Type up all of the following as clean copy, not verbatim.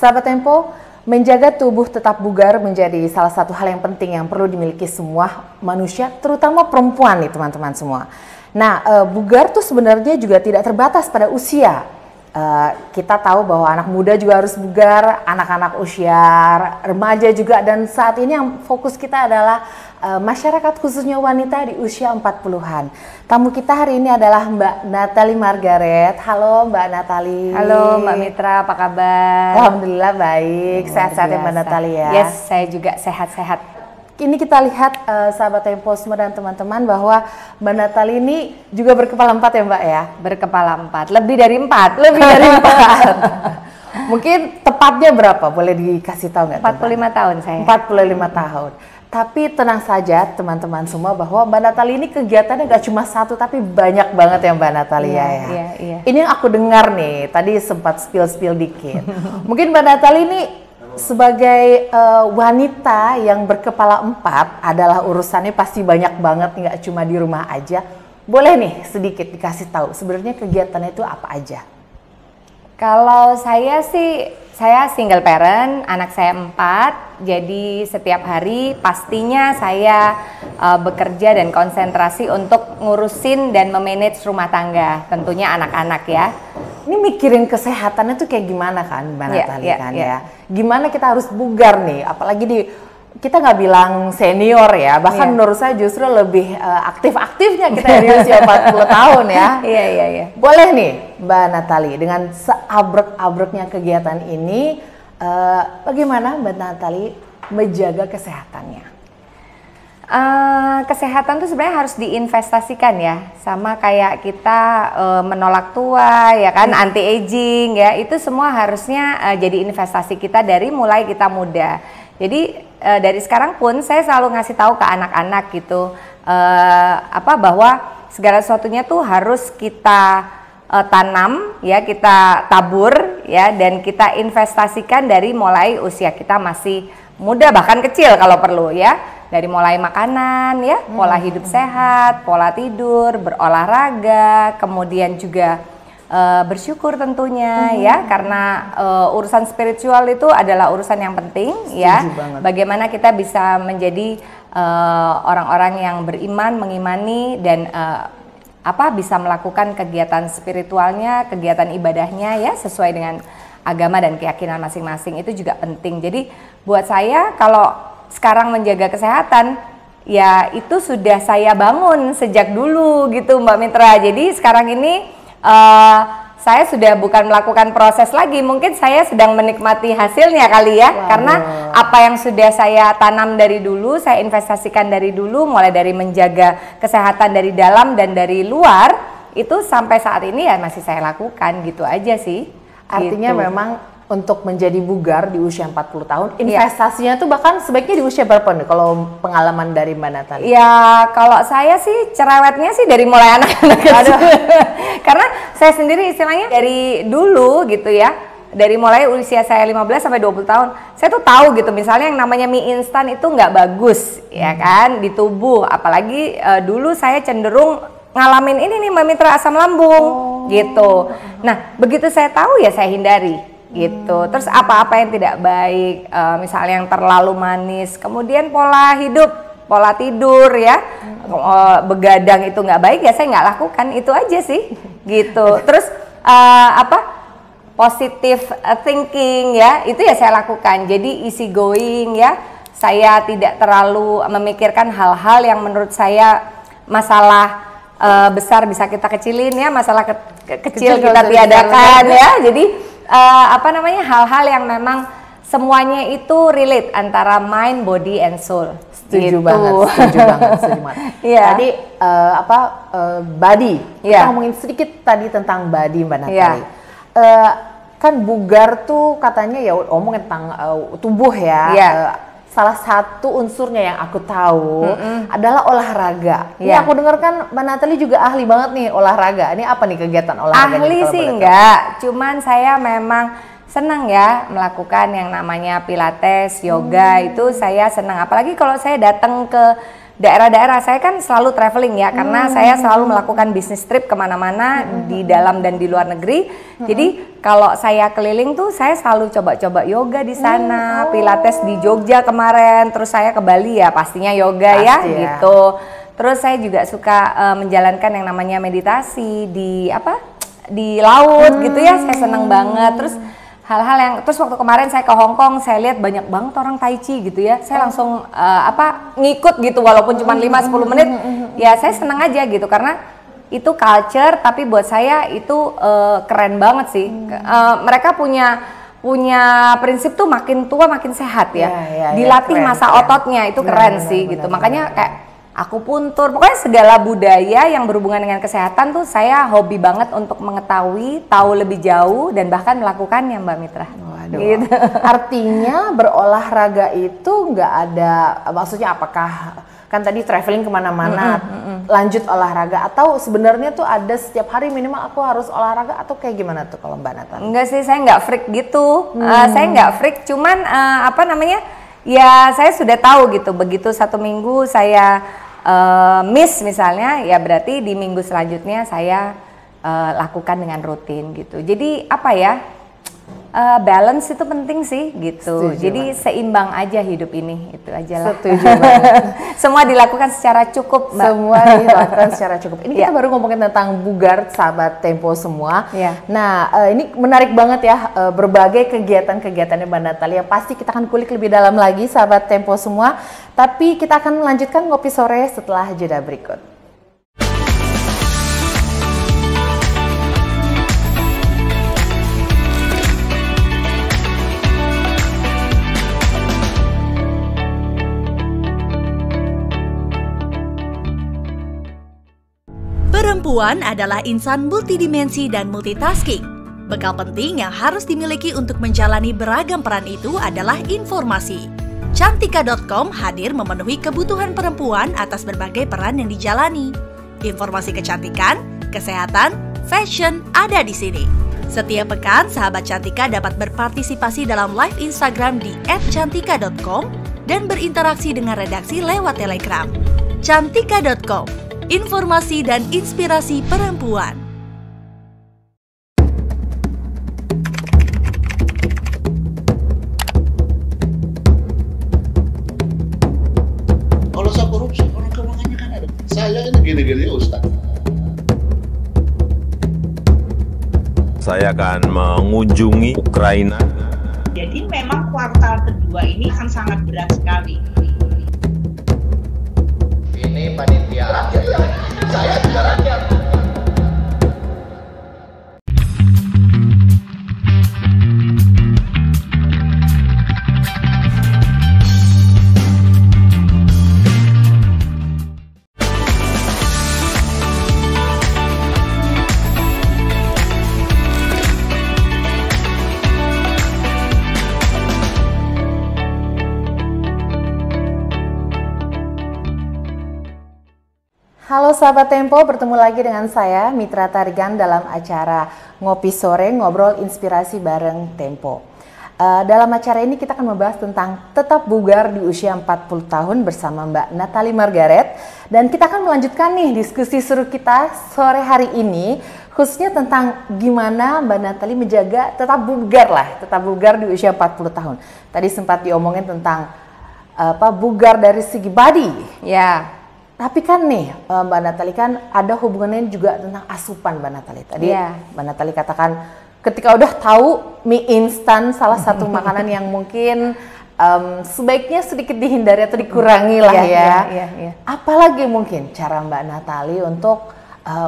Sahabat Tempo, menjaga tubuh tetap bugar menjadi salah satu hal yang penting yang perlu dimiliki semua manusia, terutama perempuan nih teman-teman semua. Nah, bugar tuh sebenarnya juga tidak terbatas pada usia. Kita tahu bahwa anak muda juga harus bugar, anak-anak usia remaja juga, dan saat ini yang fokus kita adalah masyarakat khususnya wanita di usia 40-an. Tamu kita hari ini adalah Mbak Nathalie Margaret. Halo Mbak Nathalie. Halo Mbak Mitra, apa kabar? Alhamdulillah baik, sehat-sehat ya Mbak Nathalie ya? Yes, saya juga sehat-sehat. Ini kita lihat sahabat Tempo semua dan teman-teman bahwa Mbak Nathalie ini juga berkepala 4 ya Mbak ya? Berkepala 4, lebih dari 4. Lebih dari 4. Mungkin tepatnya berapa? Boleh dikasih tahu nggak? 45 tahun saya. 45 tahun. Tapi tenang saja teman-teman semua bahwa Mbak Nathalie ini kegiatannya nggak cuma satu tapi banyak banget ya Mbak Nathalie ya. Iya. Ini yang aku dengar nih, tadi sempat spill dikit. Mungkin Mbak Nathalie ini sebagai wanita yang berkepala 4 adalah urusannya pasti banyak banget, nggak cuma di rumah aja. Boleh nih sedikit dikasih tahu sebenarnya kegiatannya itu apa aja? Kalau saya sih, saya single parent, anak saya 4, jadi setiap hari pastinya saya bekerja dan konsentrasi untuk ngurusin dan memanage rumah tangga, tentunya anak-anak ya. Ini mikirin kesehatannya tuh kayak gimana kan Mbak Nathalie ya? Gimana kita harus bugar nih, apalagi kita nggak bilang senior ya, bahkan menurut saya justru lebih aktif-aktifnya kita di usia 40 tahun ya. Iya. Boleh nih Mbak Nathalie, dengan seabrek-abreknya kegiatan ini, bagaimana Mbak Nathalie menjaga kesehatannya? Kesehatan tuh sebenarnya harus diinvestasikan ya, sama kayak kita menolak tua ya kan, anti aging ya, itu semua harusnya jadi investasi kita dari mulai kita muda. Jadi dari sekarang pun saya selalu ngasih tahu ke anak-anak gitu, bahwa segala sesuatunya tuh harus kita tanam ya, kita tabur ya, dan kita investasikan dari mulai usia kita masih muda, bahkan kecil kalau perlu ya. Dari mulai makanan ya, pola hidup sehat, pola tidur, berolahraga, kemudian juga bersyukur tentunya ya, karena urusan spiritual itu adalah urusan yang penting. Setuju ya. Banget. Bagaimana kita bisa menjadi orang-orang yang beriman, mengimani, dan bisa melakukan kegiatan spiritualnya, kegiatan ibadahnya ya, sesuai dengan agama dan keyakinan masing-masing, itu juga penting. Jadi buat saya, kalau sekarang menjaga kesehatan ya itu sudah saya bangun sejak dulu gitu Mbak Mitra. Jadi sekarang ini saya sudah bukan melakukan proses lagi, mungkin saya sedang menikmati hasilnya kali ya. Wow. Karena apa yang sudah saya tanam dari dulu, saya investasikan dari dulu, mulai dari menjaga kesehatan dari dalam dan dari luar, itu sampai saat ini ya masih saya lakukan gitu aja sih. Artinya gitu. Memang untuk menjadi bugar di usia 40 tahun, investasinya tuh bahkan sebaiknya di usia berapa nih kalau pengalaman dari Mbak Nathalie? Ya kalau saya sih cerewetnya sih dari mulai anak-anak kecil. Karena saya sendiri istilahnya dari dulu gitu ya, dari mulai usia saya 15 sampai 20 tahun, saya tuh tahu gitu, misalnya yang namanya mie instan itu nggak bagus ya kan di tubuh, apalagi dulu saya cenderung ngalamin ini nih Mbak Mitra, asam lambung gitu. Nah begitu saya tahu ya saya hindari gitu. Terus apa-apa yang tidak baik, misalnya yang terlalu manis, kemudian pola hidup, pola tidur ya, begadang itu nggak baik ya saya nggak lakukan, itu aja sih gitu. Terus positive thinking ya, itu ya saya lakukan. Jadi easy going ya, saya tidak terlalu memikirkan hal-hal yang menurut saya masalah besar bisa kita kecilin ya, masalah kecil kita tiadakan ya. Jadi hal-hal yang memang semuanya itu relate antara mind, body, and soul. Setuju gitu. banget. Yeah. Tadi body. Kita ngomongin sedikit tadi tentang body Mbak Nathalie. Kan bugar tuh katanya ya ngomongin tentang tubuh ya. Salah satu unsurnya yang aku tahu adalah olahraga. Ini aku dengar kan Mbak Nathalie juga ahli banget nih olahraga. Ini apa nih kegiatan olahraga? Ahli sih enggak, cuman saya memang senang ya melakukan yang namanya pilates, yoga, itu saya senang. Apalagi kalau saya datang ke daerah-daerah. Saya kan selalu traveling ya, karena saya selalu melakukan bisnis trip kemana-mana di dalam dan di luar negeri. Jadi kalau saya keliling tuh saya selalu coba-coba yoga di sana, pilates di Jogja kemarin, terus saya ke Bali ya pastinya yoga ya gitu. Terus saya juga suka menjalankan yang namanya meditasi di laut gitu ya, saya seneng banget. Terus hal-hal yang, terus waktu kemarin saya ke Hong Kong, saya lihat banyak banget orang Tai Chi gitu ya, saya langsung ngikut gitu walaupun cuma 5-10 menit, ya saya seneng aja gitu karena itu culture, tapi buat saya itu keren banget sih. Mereka punya prinsip tuh makin tua makin sehat ya, dilatih keren, masa ototnya itu keren sih gitu. Makanya kayak akupuntur, pokoknya segala budaya yang berhubungan dengan kesehatan tuh saya hobi banget untuk mengetahui, tahu lebih jauh dan bahkan melakukannya, Mbak Mitra. Waduh. Gitu. Artinya berolahraga itu nggak ada, maksudnya apakah kan tadi traveling kemana-mana, lanjut olahraga, atau sebenarnya tuh ada setiap hari minimal aku harus olahraga, atau kayak gimana tuh kalau Mbak Natali? Enggak sih, saya nggak freak gitu. Saya nggak freak, cuman ya saya sudah tahu gitu, begitu 1 minggu saya miss misalnya, ya berarti di minggu selanjutnya saya lakukan dengan rutin gitu. Jadi balance itu penting sih gitu. Setuju, jadi seimbang aja hidup ini, itu aja lah. Setuju banget. Semua dilakukan secara cukup, Mbak. Semua dilakukan secara cukup. Ini kita baru ngomongin tentang bugar, sahabat Tempo semua. Nah, ini menarik banget ya, berbagai kegiatan-kegiatannya Mbak Natali yang pasti kita akan kulik lebih dalam lagi, sahabat Tempo semua. Tapi kita akan melanjutkan ngopi sore setelah jeda berikut. Perempuan adalah insan multidimensi dan multitasking. Bekal penting yang harus dimiliki untuk menjalani beragam peran itu adalah informasi. Cantika.com hadir memenuhi kebutuhan perempuan atas berbagai peran yang dijalani. Informasi kecantikan, kesehatan, fashion ada di sini. Setiap pekan, sahabat Cantika dapat berpartisipasi dalam live Instagram di @cantika.com dan berinteraksi dengan redaksi lewat Telegram. Cantika.com, informasi dan inspirasi perempuan. Kalau saya korupsi, orang keuangannya kan ada. Saya ini gini-gini Ustaz. Saya akan mengunjungi Ukraina. Jadi memang kuartal kedua ini akan sangat berat sekali. Ini panitia rakyat, saya juga rakyat. Halo sahabat Tempo, bertemu lagi dengan saya Mitra Tarigan dalam acara Ngopi Sore, ngobrol inspirasi bareng Tempo. Dalam acara ini kita akan membahas tentang tetap bugar di usia 40 tahun bersama Mbak Natali Margaret. Dan kita akan melanjutkan nih diskusi seru kita sore hari ini, khususnya tentang gimana Mbak Natali menjaga tetap bugar di usia 40 tahun. Tadi sempat diomongin tentang bugar dari segi body. Ya. Tapi kan nih Mbak Natali kan ada hubungannya juga tentang asupan Mbak Natali. Tadi Mbak Natali katakan ketika udah tahu mie instan salah satu makanan yang mungkin sebaiknya sedikit dihindari atau dikurangi lah ya. Apalagi mungkin cara Mbak Natali untuk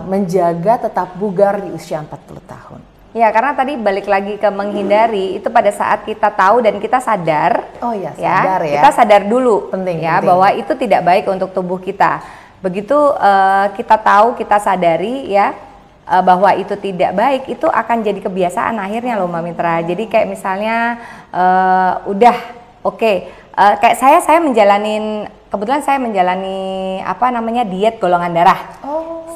menjaga tetap bugar di usia 40 tahun? Ya, karena tadi balik lagi ke menghindari, itu pada saat kita tahu dan kita sadar. Oh ya, sadar ya. Kita sadar dulu penting bahwa itu tidak baik untuk tubuh kita. Begitu kita tahu, kita sadari ya bahwa itu tidak baik, itu akan jadi kebiasaan akhirnya loh Mbak Mitra. Jadi kayak misalnya kayak saya kebetulan saya menjalani diet golongan darah.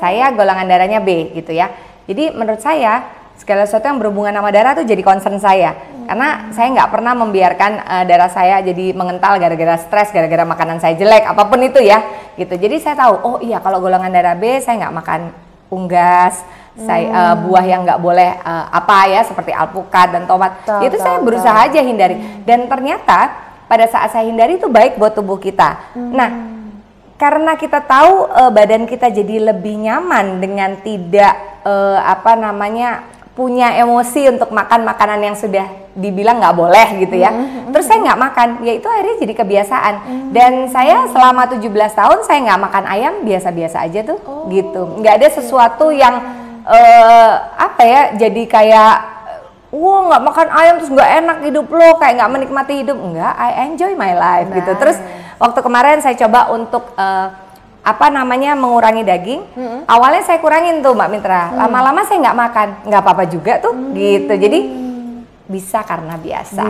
Saya golongan darahnya B gitu ya. Jadi menurut saya segala sesuatu yang berhubungan sama darah tuh jadi concern saya. Karena saya nggak pernah membiarkan darah saya jadi mengental gara-gara stres, gara-gara makanan saya jelek, apapun itu ya, gitu. Jadi saya tahu, oh iya kalau golongan darah B saya nggak makan unggas, saya buah yang nggak boleh apa ya seperti alpukat dan tomat. Itu saya berusaha aja hindari. Dan ternyata pada saat saya hindari itu baik buat tubuh kita. Nah, karena kita tahu badan kita jadi lebih nyaman dengan tidak punya emosi untuk makan makanan yang sudah dibilang nggak boleh gitu ya. Terus saya nggak makan, ya itu akhirnya jadi kebiasaan. Dan saya selama 17 tahun saya nggak makan ayam, biasa-biasa aja tuh gitu. Nggak ada sesuatu yang jadi kayak wah nggak makan ayam terus nggak enak hidup lo, kayak nggak menikmati hidup. Enggak, I enjoy my life gitu. Terus waktu kemarin saya coba untuk mengurangi daging. Awalnya saya kurangin tuh Mbak Mitra. Lama-lama saya nggak makan, nggak apa-apa juga tuh gitu. Jadi bisa karena biasa.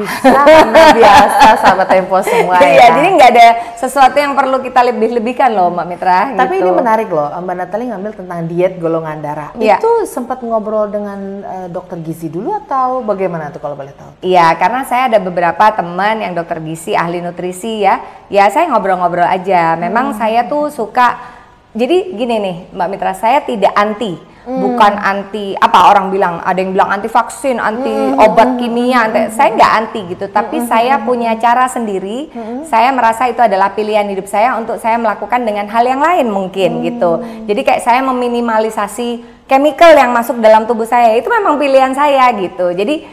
Sahabat Tempo semua ya. Iya, jadi nggak ada sesuatu yang perlu kita lebih-lebihkan loh Mbak Mitra. Tapi gitu. ini menarik loh, Mbak Natali ngambil tentang diet golongan darah. Iya. Itu sempat ngobrol dengan dokter gizi dulu atau bagaimana tuh kalau boleh tahu? Iya, karena saya ada beberapa teman yang dokter gizi, ahli nutrisi ya. Ya saya ngobrol-ngobrol aja. Memang saya tuh suka, jadi gini nih Mbak Mitra, saya tidak anti. Bukan anti, orang bilang, ada yang bilang anti vaksin, anti obat kimia, saya nggak anti gitu, tapi saya punya cara sendiri. Saya merasa itu adalah pilihan hidup saya untuk saya melakukan dengan hal yang lain mungkin gitu. Jadi kayak saya meminimalisasi chemical yang masuk dalam tubuh saya, itu memang pilihan saya gitu. Jadi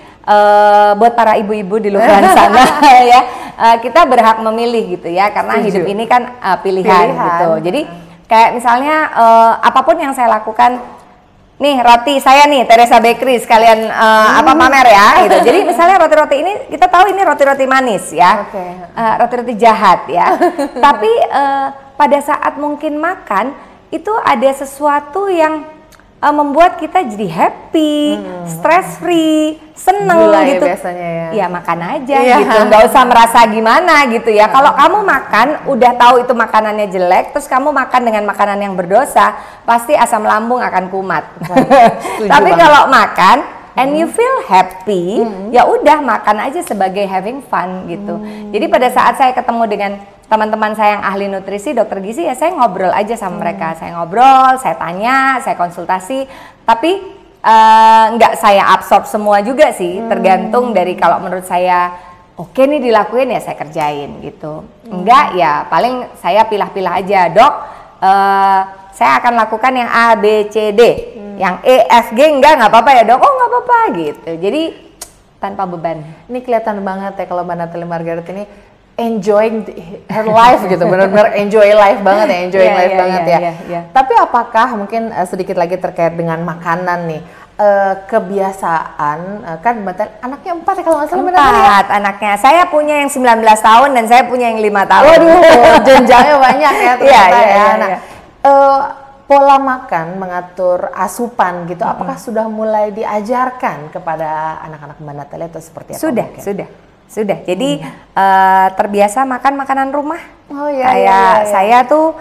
buat para ibu-ibu di luar sana ya, kita berhak memilih gitu ya, karena hidup ini kan pilihan gitu. Jadi kayak misalnya apapun yang saya lakukan. Nih roti saya nih Teresa Bakery sekalian pamer ya gitu. Jadi misalnya roti-roti ini kita tahu ini roti-roti manis ya, roti-roti jahat ya. Tapi pada saat mungkin makan itu ada sesuatu yang membuat kita jadi happy, stress free, seneng gitu. Biasanya ya. Ya makan aja gitu, nggak usah merasa gimana gitu ya. Kalau kamu makan, udah tahu itu makanannya jelek, terus kamu makan dengan makanan yang berdosa, pasti asam lambung akan kumat. Tapi kalau makan and you feel happy, ya udah makan aja sebagai having fun gitu. Jadi pada saat saya ketemu dengan teman-teman saya yang ahli nutrisi, dokter gizi, ya saya ngobrol aja sama mereka. Saya ngobrol, saya tanya, saya konsultasi, tapi nggak saya absorb semua juga sih, tergantung dari kalau menurut saya oke nih dilakuin ya saya kerjain gitu. Enggak ya paling saya pilah-pilah aja, dok saya akan lakukan yang A, B, C, D, yang E, F, G nggak apa-apa ya dok, oh nggak apa-apa gitu. Jadi tanpa beban. Ini kelihatan banget ya kalau Mbak Natali Margaret ini enjoying her life gitu, benar-benar enjoy life banget ya, enjoying life banget ya. Tapi apakah mungkin sedikit lagi terkait dengan makanan nih, kebiasaan kan anaknya 4 ya kalau nggak salah. 4 anaknya, saya punya yang 19 tahun dan saya punya yang 5 tahun. Waduh, jenjangnya banyak ya ternyata ya. Nah, pola makan, mengatur asupan gitu, apakah sudah mulai diajarkan kepada anak-anak Mbak Natali atau seperti apa? Sudah. Jadi terbiasa makan makanan rumah. Oh iya. Saya tuh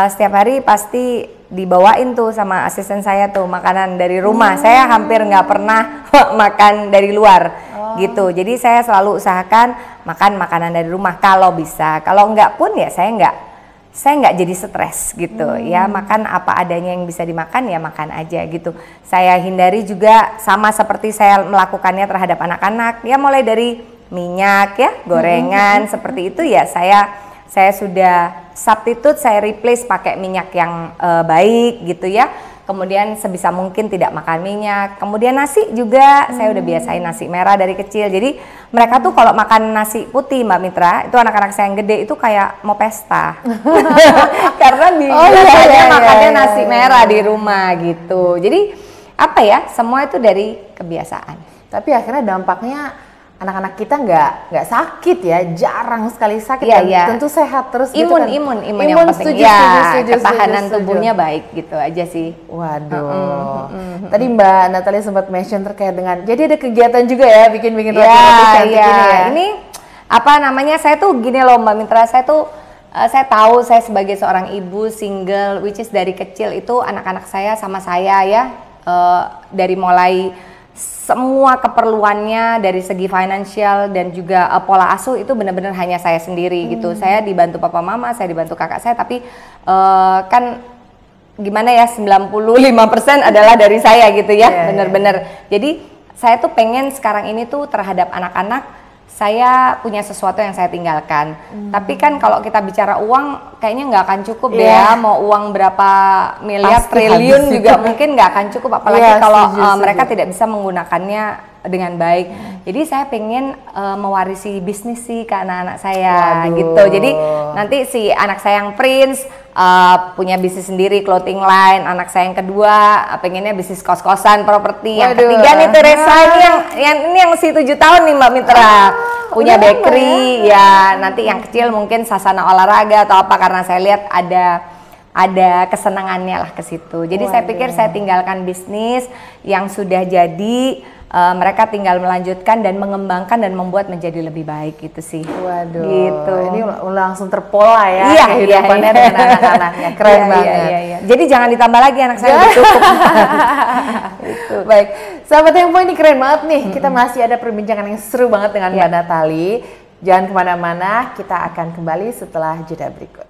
setiap hari pasti dibawain tuh sama asisten saya tuh makanan dari rumah. Saya hampir nggak pernah makan dari luar gitu. Jadi saya selalu usahakan makan makanan dari rumah kalau bisa. Kalau nggak pun ya saya nggak jadi stres gitu ya, makan apa adanya yang bisa dimakan ya makan aja gitu. Saya hindari juga sama seperti saya melakukannya terhadap anak-anak ya, mulai dari minyak ya, gorengan seperti itu ya saya sudah substitute, saya replace pakai minyak yang baik gitu ya. Kemudian sebisa mungkin tidak makan minyak. Kemudian nasi juga saya udah biasain nasi merah dari kecil. Jadi mereka tuh kalau makan nasi putih Mbak Mitra, itu anak-anak saya yang gede itu kayak mau pesta. Karena biasanya makannya nasi merah di rumah gitu. Jadi apa ya, semua itu dari kebiasaan. Tapi akhirnya dampaknya anak-anak kita nggak sakit ya, jarang sekali sakit tentu sehat terus imun yang penting setuju, ketahanan tubuhnya baik gitu aja sih. Waduh. Tadi Mbak Natali sempat mention terkait dengan, jadi ada kegiatan juga ya bikin roti-roti cantik ini ya. Ini saya tuh gini loh Mbak Mitra, saya tahu saya sebagai seorang ibu single, which is dari kecil itu anak-anak saya sama saya ya, dari mulai semua keperluannya dari segi finansial dan juga pola asuh itu benar-benar hanya saya sendiri gitu. Saya dibantu papa mama, saya dibantu kakak saya, tapi kan gimana ya, 95% adalah dari saya gitu ya, benar-benar. Jadi saya tuh pengen sekarang ini tuh terhadap anak-anak saya punya sesuatu yang saya tinggalkan. Tapi kan kalau kita bicara uang kayaknya nggak akan cukup deh ya, mau uang berapa miliar, triliun juga mungkin nggak akan cukup, apalagi kalau mereka tidak bisa menggunakannya dengan baik. Jadi saya pengen mewarisi bisnis sih ke anak-anak saya gitu. Jadi nanti si anak saya yang Prince punya bisnis sendiri, clothing line. Anak saya yang kedua pengennya bisnis kos-kosan, properti. Yang ketiga nih Teresa, ini yang si 7 tahun nih Mbak Mitra, punya bakery ya. Nanti yang kecil mungkin sasana olahraga atau apa, karena saya lihat ada kesenangannya lah ke situ. Jadi saya pikir saya tinggalkan bisnis yang sudah jadi, mereka tinggal melanjutkan dan mengembangkan dan membuat menjadi lebih baik gitu sih. Waduh, gitu. Ini langsung terpola ya Iya. kehidupannya dengan anak-anaknya. Keren banget. Iya. Jadi jangan ditambah lagi, anak saya udah cukup. Gitu. Baik, sahabat Tempo, ini keren banget nih. Kita masih ada perbincangan yang seru banget dengan Mbak Natali. Jangan kemana-mana, kita akan kembali setelah jeda berikut.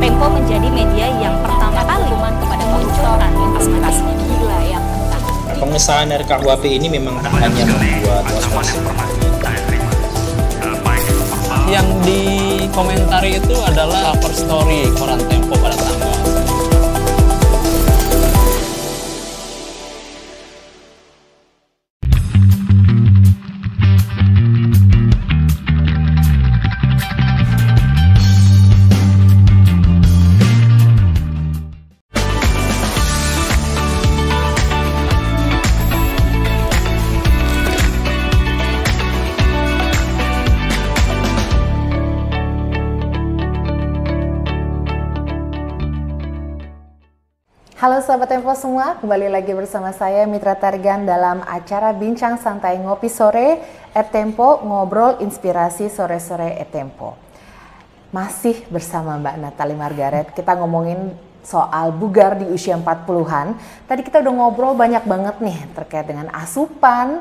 Tempo menjadi media yang pertama kali kepada memunculkan aspirasi gila yang tentang pengesahan RKUHP ini memang hanya membuat was-was. Yang dikomentari itu adalah cover story koran Tempo pada tanggal. Halo sahabat Tempo semua, kembali lagi bersama saya Mitra Targan dalam acara Bincang Santai Ngopi Sore Tempo, ngobrol inspirasi sore-sore Tempo. Masih bersama Mbak Natali Margaret, kita ngomongin soal bugar di usia 40-an. Tadi kita udah ngobrol banyak banget nih terkait dengan asupan,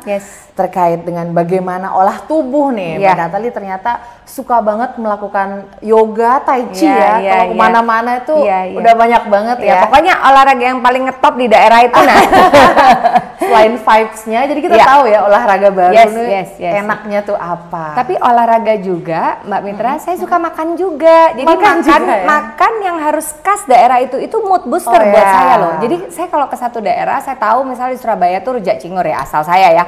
terkait dengan bagaimana olah tubuh nih. Mbak Natali ternyata suka banget melakukan yoga, tai chi kalau kemana-mana itu udah banyak banget ya. Pokoknya olahraga yang paling ngetop di daerah itu nah. Selain vibes-nya, jadi kita tahu ya olahraga baru enaknya tuh apa. Tapi olahraga juga, Mbak Mitra, saya suka makan juga. Jadi makan yang harus khas daerah itu mood booster buat saya loh. Jadi saya kalau ke satu daerah, saya tahu misalnya di Surabaya tuh rujak cingur ya, asal saya ya.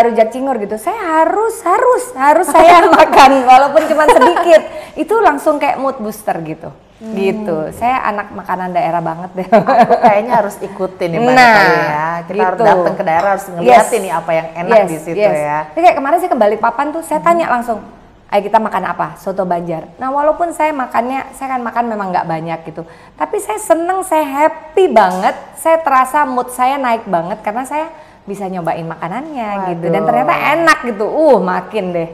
Rujak cingur gitu, saya harus saya makan walaupun cuma sedikit. Itu langsung kayak mood booster gitu. Gitu. Saya anak makanan daerah banget deh. Aku kayaknya harus ikutin nih Mbak Natali ya. Kita harus datang ke daerah, harus ngeliatin nih apa yang enak di situ ya. Jadi kayak kemarin saya ke Balikpapan tuh, saya tanya langsung, ayo kita makan apa? Soto Banjar. Nah walaupun saya makannya, saya kan makan memang nggak banyak gitu. Tapi saya seneng, saya happy banget. Saya terasa mood saya naik banget karena saya bisa nyobain makanannya gitu. Dan ternyata enak gitu. Makin deh.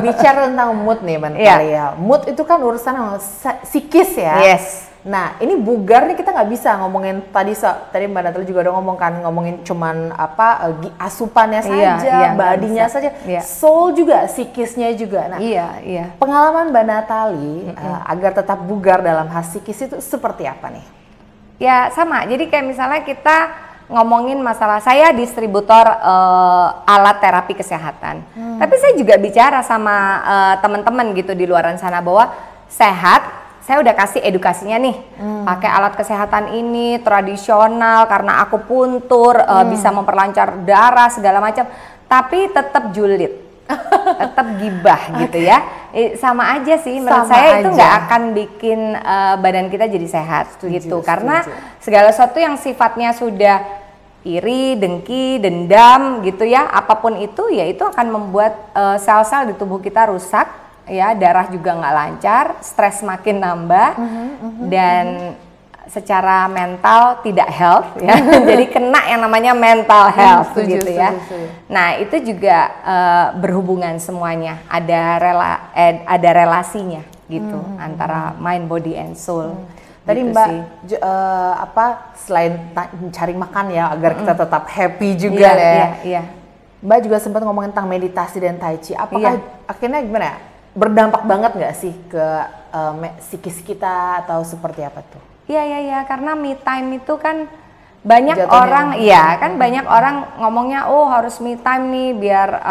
Bicara tentang mood nih Mbak Natali ya. Mood itu kan urusan psikis ya. Nah ini bugar nih kita nggak bisa ngomongin tadi Mbak Natali juga udah ngomongin cuman apa asupannya saja, badinya saja, soul juga, psikisnya juga. Nah pengalaman Mbak Natali agar tetap bugar dalam hal psikis itu seperti apa nih? Ya sama, jadi kayak misalnya kita ngomongin masalah, saya distributor alat terapi kesehatan. Tapi saya juga bicara sama teman-teman gitu di luaran sana bahwa sehat, saya udah kasih edukasinya nih, pakai alat kesehatan ini tradisional karena aku puntur, bisa memperlancar darah segala macam, tapi tetap julid, tetap gibah gitu ya. Sama aja sih menurut saya itu nggak akan bikin badan kita jadi sehat gitu, karena segala sesuatu yang sifatnya sudah iri, dengki, dendam gitu ya, apapun itu ya itu akan membuat sel-sel di tubuh kita rusak. Ya, darah juga nggak lancar, stres makin nambah, dan secara mental tidak health ya. Jadi kena yang namanya mental health gitu ya. Nah, itu juga berhubungan semuanya, ada relasinya gitu antara mind, body, and soul. Tadi gitu Mbak selain cari makan ya agar kita tetap happy juga ya. Mbak juga sempat ngomongin tentang meditasi dan tai chi. Apakah akhirnya gimana ya? Berdampak banget nggak sih ke psikis kita atau seperti apa tuh? Iya, karena me time itu kan banyak orang, banyak orang ngomongnya, oh harus me time nih biar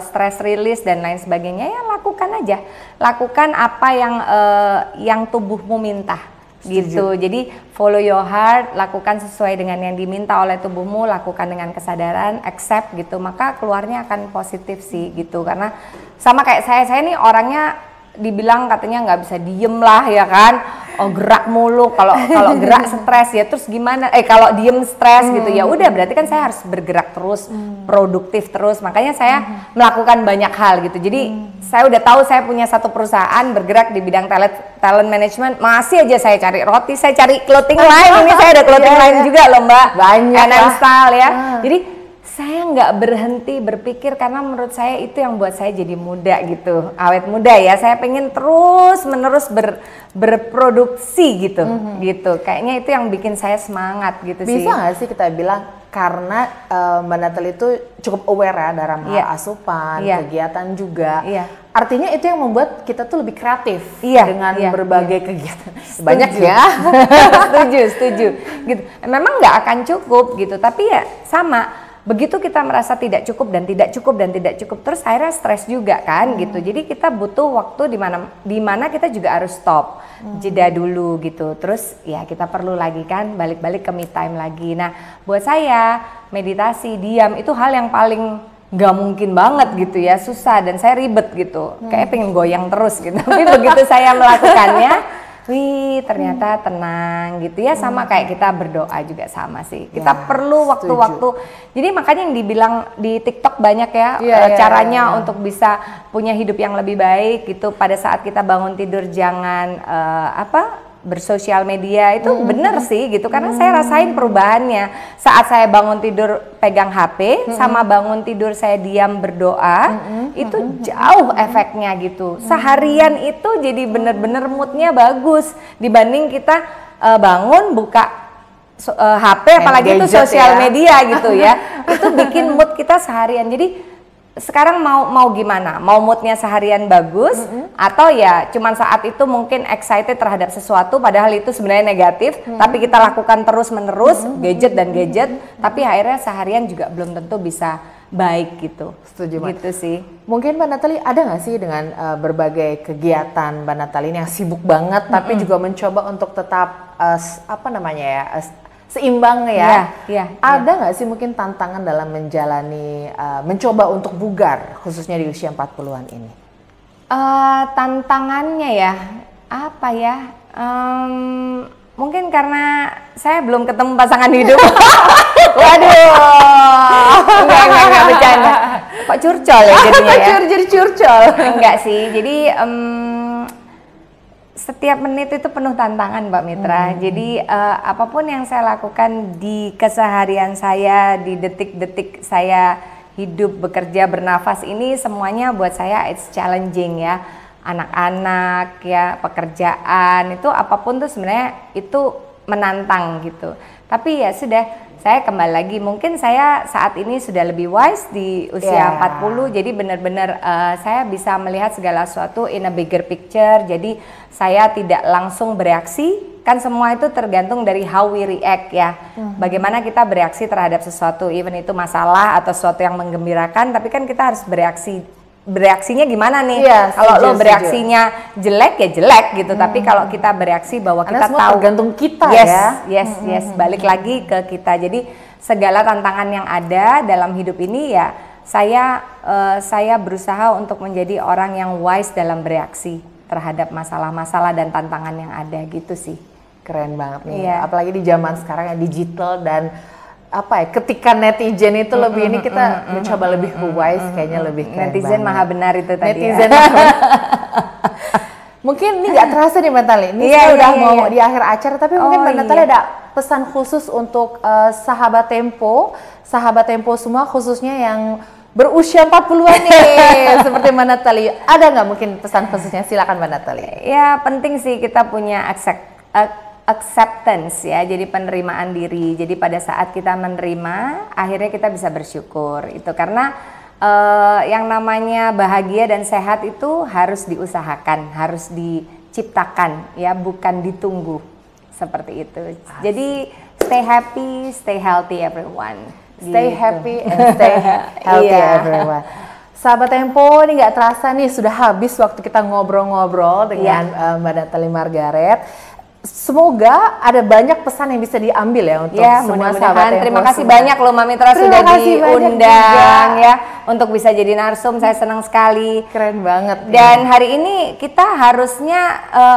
stress release dan lain sebagainya. Ya lakukan aja, lakukan apa yang tubuhmu minta. Gitu. Jadi follow your heart, lakukan sesuai dengan yang diminta oleh tubuhmu, lakukan dengan kesadaran, accept gitu, maka keluarnya akan positif sih gitu. Karena sama kayak saya nih orangnya dibilang katanya nggak bisa diem lah ya kan, gerak mulu, kalau gerak stres ya terus gimana, kalau diem stres gitu ya udah berarti kan saya harus bergerak terus, produktif terus, makanya saya melakukan banyak hal gitu. Jadi saya udah tahu saya punya satu perusahaan bergerak di bidang talent management, masih aja saya cari roti, saya cari clothing line, ini saya ada clothing line juga loh Mbak, banyak style ya. Jadi saya nggak berhenti berpikir karena menurut saya itu yang buat saya jadi muda gitu, awet muda ya. Saya pengen terus menerus berproduksi gitu, gitu. Kayaknya itu yang bikin saya semangat gitu sih. Bisa nggak sih kita bilang karena Mbak Natalie itu cukup aware ya dalam hal asupan, kegiatan juga. Artinya itu yang membuat kita tuh lebih kreatif dengan berbagai kegiatan. Banyak ya. Setuju. Gitu. Memang nggak akan cukup gitu, tapi ya sama. Begitu kita merasa tidak cukup dan tidak cukup, terus akhirnya stres juga kan gitu. Jadi kita butuh waktu di mana kita juga harus stop, jeda dulu gitu. Terus ya kita perlu lagi kan balik-balik ke me time lagi. Nah buat saya meditasi, diam itu hal yang paling nggak mungkin banget gitu ya, susah dan saya ribet gitu. Kayak pengen goyang terus gitu. Tapi begitu saya melakukannya, wih ternyata tenang gitu ya, sama kayak kita berdoa juga sama sih. Kita perlu waktu-waktu. Jadi makanya yang dibilang di TikTok banyak ya caranya untuk bisa punya hidup yang lebih baik gitu. Pada saat kita bangun tidur jangan bersosial media, itu bener sih gitu, karena saya rasain perubahannya. Saat saya bangun tidur pegang HP sama bangun tidur saya diam berdoa, itu jauh efeknya gitu. Seharian itu jadi bener-bener moodnya bagus dibanding kita bangun buka HP apalagi itu sosial media gitu ya. Itu bikin mood kita seharian. Jadi sekarang mau gimana? Mau moodnya seharian bagus atau ya cuman saat itu mungkin excited terhadap sesuatu padahal itu sebenarnya negatif, tapi kita lakukan terus menerus gadget, tapi akhirnya seharian juga belum tentu bisa baik gitu. Setuju Mbak. Gitu sih. Mungkin Mbak Natalie ada nggak sih dengan berbagai kegiatan Mbak Natalie yang sibuk banget tapi juga mencoba untuk tetap seimbang ya. Ada nggak sih mungkin tantangan dalam menjalani mencoba untuk bugar khususnya di usia 40-an ini? Tantangannya ya apa ya? Mungkin karena saya belum ketemu pasangan hidup. Waduh. Enggak bercanda. Kok curcol ya jadinya ya? Jadi curcol. Enggak sih. Jadi setiap menit itu penuh tantangan Mbak Mitra. Jadi apapun yang saya lakukan di keseharian saya, di detik-detik saya hidup, bekerja, bernafas ini semuanya buat saya it's challenging ya. Anak-anak ya, pekerjaan itu apapun tuh sebenarnya itu menantang gitu. Tapi ya sudah, saya kembali lagi, mungkin saya saat ini sudah lebih wise di usia 40, jadi benar-benar saya bisa melihat segala sesuatu in a bigger picture. Jadi saya tidak langsung bereaksi, kan semua itu tergantung dari how we react ya. Bagaimana kita bereaksi terhadap sesuatu, even itu masalah atau sesuatu yang menggembirakan, tapi kan kita harus bereaksi bereaksinya gimana nih. Iya, kalau lo setuju. bereaksinya jelek ya jelek gitu, tapi kalau kita bereaksi bahwa Karena kita semua tahu tergantung kita yes, balik lagi ke kita. Jadi segala tantangan yang ada dalam hidup ini ya saya berusaha untuk menjadi orang yang wise dalam bereaksi terhadap masalah-masalah dan tantangan yang ada gitu sih. Keren banget nih. Iya. Apalagi di zaman sekarang yang digital dan apa ya, ketika netizen itu lebih ini kita mencoba lebih wise, kayaknya lebih keren Netizen banget. maha benar itu tadi. Netizen ya. Mungkin ini nggak terasa nih Mbak Natali. Ini Iya, kita udah iya, mau iya. di akhir acara, tapi mungkin Oh, Mbak Natali iya. ada pesan khusus untuk sahabat Tempo semua, khususnya yang berusia 40-an nih, seperti Mbak Natali. Ada nggak mungkin pesan khususnya? Silakan Mbak Natali. Ya penting sih kita punya acceptance ya, jadi penerimaan diri. Jadi pada saat kita menerima, akhirnya kita bisa bersyukur. Itu karena yang namanya bahagia dan sehat itu harus diusahakan, harus diciptakan ya, bukan ditunggu. Seperti itu. Jadi stay happy, stay healthy everyone. Stay Gitu. happy and stay healthy Iya. everyone. Sahabat Tempo, ini nggak terasa nih sudah habis waktu kita ngobrol-ngobrol dengan Mbak Natali Margaret. Semoga ada banyak pesan yang bisa diambil ya untuk Ya, semua sahabat mudah-mudahan. Tempo. Terima kasih semua. banyak loh Mbak Mitra Terima sudah kasih banyak diundang juga. ya untuk bisa jadi narsum. Saya senang sekali. Keren banget. Dan hari ini kita harusnya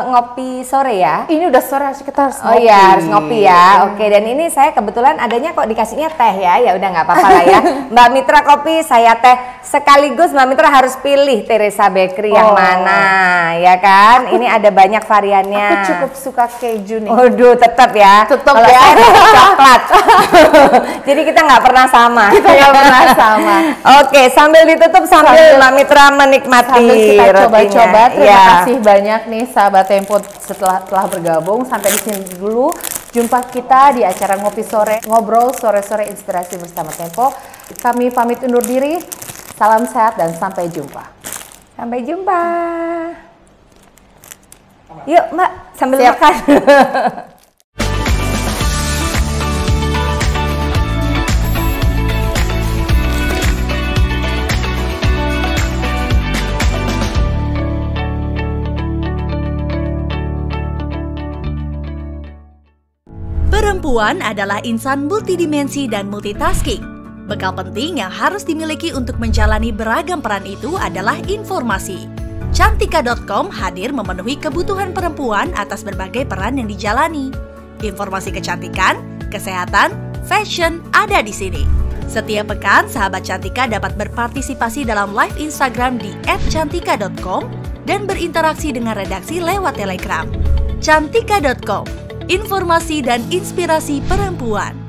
ngopi sore ya. Ini udah sore, kita harus Oh iya, harus ngopi ya. Oke, dan ini saya kebetulan adanya kok dikasihnya teh ya. Ya udah nggak apa-apa lah ya. Mbak Mitra kopi, saya teh. Sekaligus Mbak Mitra harus pilih Teresa Bakery yang mana, ya kan? Ini ada banyak variannya. Aku cukup suka keju nih. Waduh, tetap ya. Tetap Kalau ya. saya coklat. Jadi kita nggak pernah sama. Kita nggak pernah sama. Oke, sambil ditutup sambil Mbak Mitra menikmati Sambil kita rotinya. coba-coba. Terima Ya. kasih banyak nih sahabat Tempo telah bergabung. Sampai di sini dulu. Jumpa kita di acara ngopi sore, ngobrol sore-sore inspirasi bersama Tempo. Kami pamit undur diri. Salam sehat dan sampai jumpa. Sampai jumpa. Yuk Mbak, sambil Siap. makan. Perempuan adalah insan multidimensi dan multitasking. Bekal penting yang harus dimiliki untuk menjalani beragam peran itu adalah informasi. Cantika.com hadir memenuhi kebutuhan perempuan atas berbagai peran yang dijalani. Informasi kecantikan, kesehatan, fashion ada di sini. Setiap pekan, sahabat Cantika dapat berpartisipasi dalam live Instagram di @cantika.com dan berinteraksi dengan redaksi lewat Telegram. Cantika.com, informasi dan inspirasi perempuan.